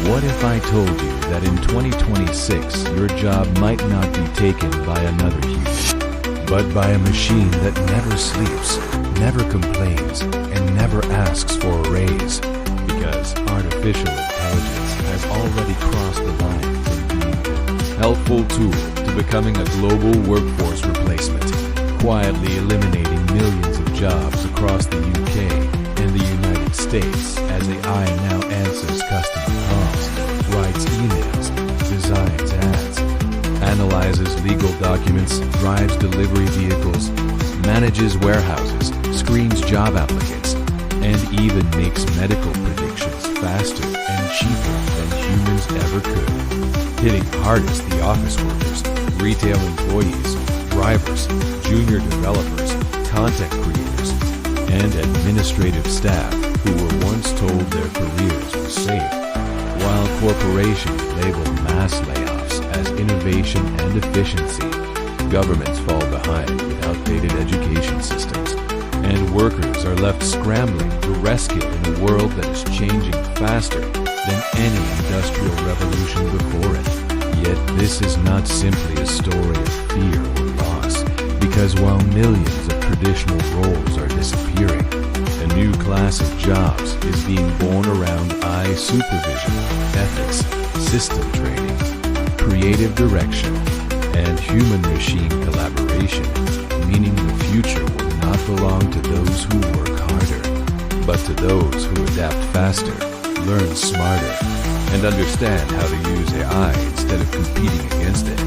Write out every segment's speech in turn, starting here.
What if I told you that in 2026 your job might not be taken by another human, but by a machine that never sleeps, never complains, and never asks for a raise? Because artificial intelligence has already crossed the line from being a helpful tool to becoming a global workforce replacement, quietly eliminating millions of jobs across the UK and the United States as AI now answers customer calls, writes emails, designs ads, analyzes legal documents, drives delivery vehicles, manages warehouses, screens job applicants, and even makes medical predictions faster and cheaper than humans ever could, hitting hardest the office workers, retail employees, drivers, junior developers, content creators, and administrative staff who were once told their careers were safe, while corporations label mass layoffs as innovation and efficiency. Governments fall behind with outdated education systems, and workers are left scrambling to rescue in a world that is changing faster than any industrial revolution before it. Yet this is not simply a story of fear or loss, because while millions of traditional roles are disappearing, a new class of jobs is being born around AI supervision, ethics, system training, creative direction, and human-machine collaboration, meaning the future will not belong to those who work harder, but to those who adapt faster, learn smarter, and understand how to use AI instead of competing against it.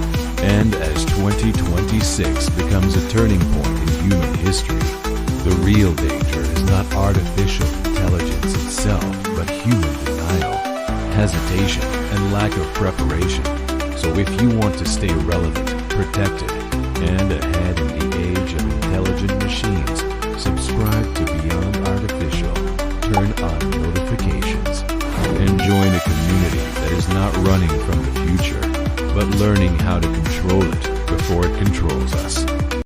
And as 2026 becomes a turning point in human history, the real danger is not artificial intelligence itself, but human denial, hesitation, and lack of preparation. So if you want to stay relevant, protected, and ahead in the age of intelligent machines, subscribe to Beyond Artificial, turn on notifications, and join a community that is not running from the future, but learning how to control it before it controls us.